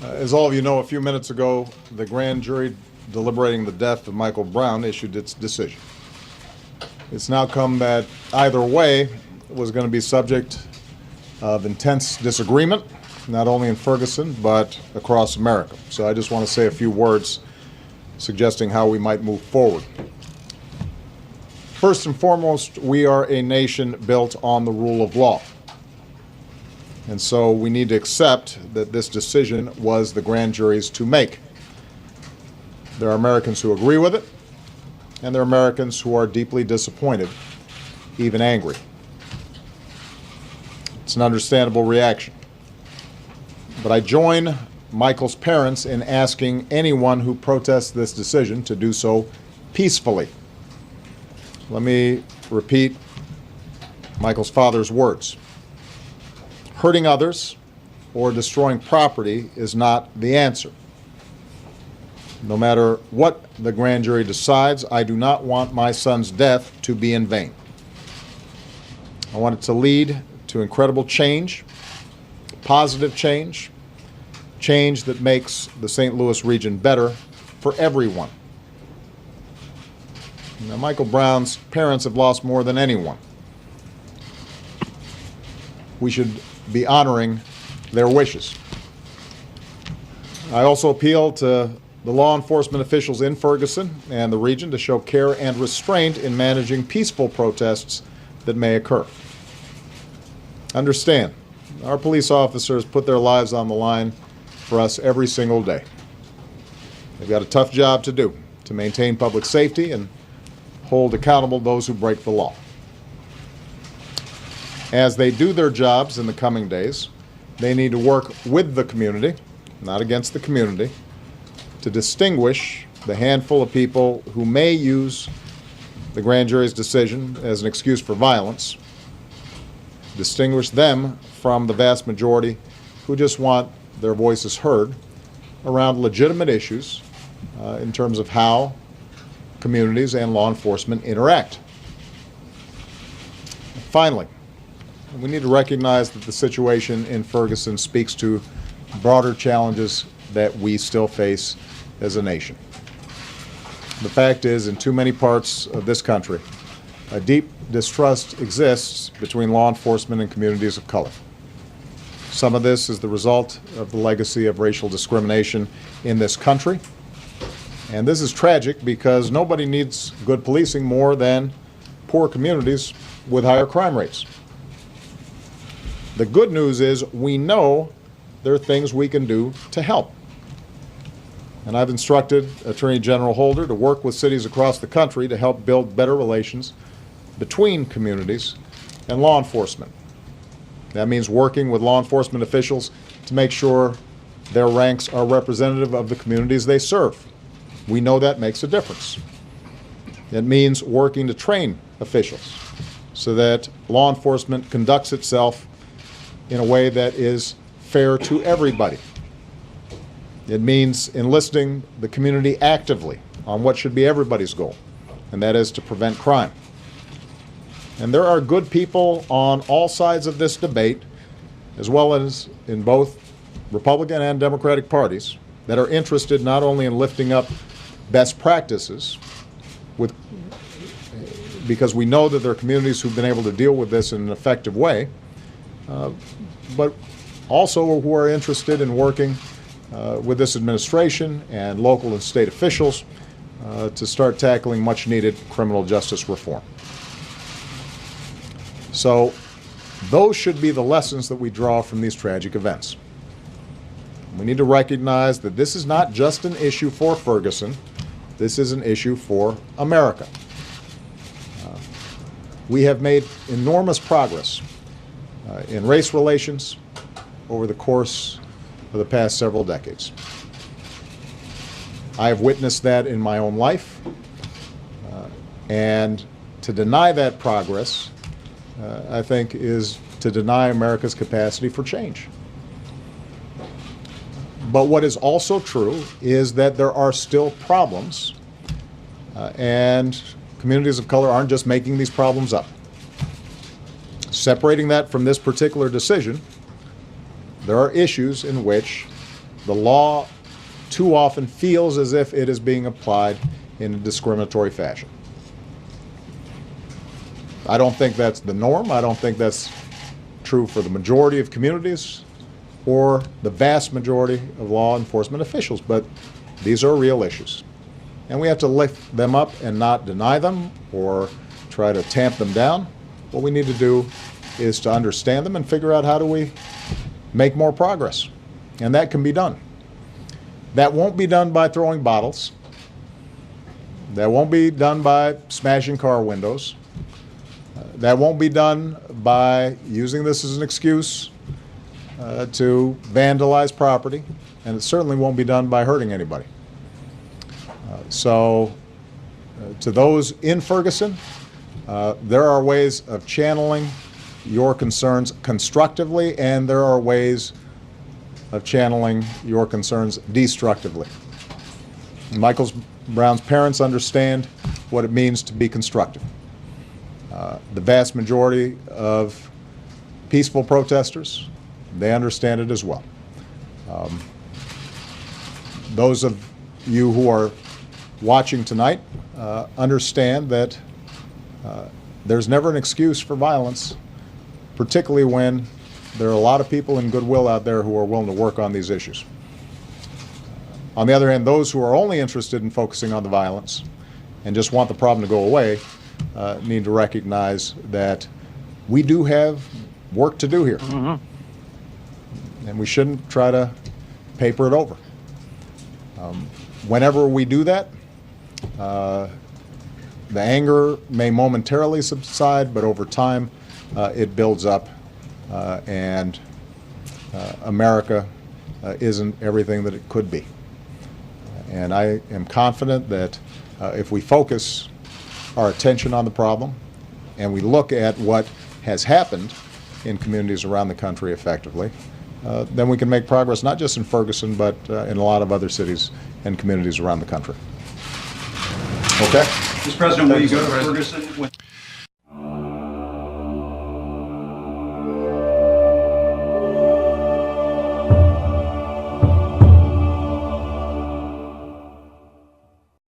As all of you know, a few minutes ago, the grand jury deliberating the death of Michael Brown issued its decision. It's now come that either way was going to be subject of intense disagreement, not only in Ferguson, but across America. So I just want to say a few words suggesting how we might move forward. First and foremost, we are a nation built on the rule of law. And so we need to accept that this decision was the grand jury's to make. There are Americans who agree with it, and there are Americans who are deeply disappointed, even angry. It's an understandable reaction. But I join Michael's parents in asking anyone who protests this decision to do so peacefully. Let me repeat Michael's father's words. Hurting others or destroying property is not the answer. No matter what the grand jury decides, I do not want my son's death to be in vain. I want it to lead to incredible change, positive change, change that makes the St. Louis region better for everyone. Now, Michael Brown's parents have lost more than anyone. We should be honoring their wishes. I also appeal to the law enforcement officials in Ferguson and the region to show care and restraint in managing peaceful protests that may occur. Understand, our police officers put their lives on the line for us every single day. They've got a tough job to do to maintain public safety and hold accountable those who break the law. As they do their jobs in the coming days, they need to work with the community, not against the community, to distinguish the handful of people who may use the grand jury's decision as an excuse for violence, distinguish them from the vast majority who just want their voices heard around legitimate issues in terms of how communities and law enforcement interact. Finally, we need to recognize that the situation in Ferguson speaks to broader challenges that we still face as a nation. The fact is, in too many parts of this country, a deep distrust exists between law enforcement and communities of color. Some of this is the result of the legacy of racial discrimination in this country. And this is tragic because nobody needs good policing more than poor communities with higher crime rates. The good news is we know there are things we can do to help. And I've instructed Attorney General Holder to work with cities across the country to help build better relations between communities and law enforcement. That means working with law enforcement officials to make sure their ranks are representative of the communities they serve. We know that makes a difference. It means working to train officials so that law enforcement conducts itself in a way that is fair to everybody. It means enlisting the community actively on what should be everybody's goal, and that is to prevent crime. And there are good people on all sides of this debate, as well as in both Republican and Democratic parties, that are interested not only in lifting up best practices, because we know that there are communities who've been able to deal with this in an effective way, but also who are interested in working with this administration and local and state officials to start tackling much needed criminal justice reform. So those should be the lessons that we draw from these tragic events. We need to recognize that this is not just an issue for Ferguson, this is an issue for America. We have made enormous progress in race relations over the course of the past several decades. I have witnessed that in my own life, and to deny that progress, I think, is to deny America's capacity for change. But what is also true is that there are still problems, and communities of color aren't just making these problems up. Separating that from this particular decision, there are issues in which the law too often feels as if it is being applied in a discriminatory fashion. I don't think that's the norm. I don't think that's true for the majority of communities or the vast majority of law enforcement officials, but these are real issues. And we have to lift them up and not deny them or try to tamp them down. What we need to do is to understand them and figure out how do we make more progress. And that can be done. That won't be done by throwing bottles. That won't be done by smashing car windows. That won't be done by using this as an excuse to vandalize property. And it certainly won't be done by hurting anybody. So to those in Ferguson, there are ways of channeling your concerns constructively, and there are ways of channeling your concerns destructively. Michael Brown's parents understand what it means to be constructive. The vast majority of peaceful protesters, they understand it as well. Those of you who are watching tonight understand that there's never an excuse for violence, particularly when there are a lot of people in goodwill out there who are willing to work on these issues. On the other hand, those who are only interested in focusing on the violence and just want the problem to go away need to recognize that we do have work to do here. Mm-hmm. And we shouldn't try to paper it over. Whenever we do that, the anger may momentarily subside, but over time it builds up, and America isn't everything that it could be. And I am confident that if we focus our attention on the problem and we look at what has happened in communities around the country effectively, then we can make progress not just in Ferguson, but in a lot of other cities and communities around the country. Okay? Mr. President, will you go to Ferguson?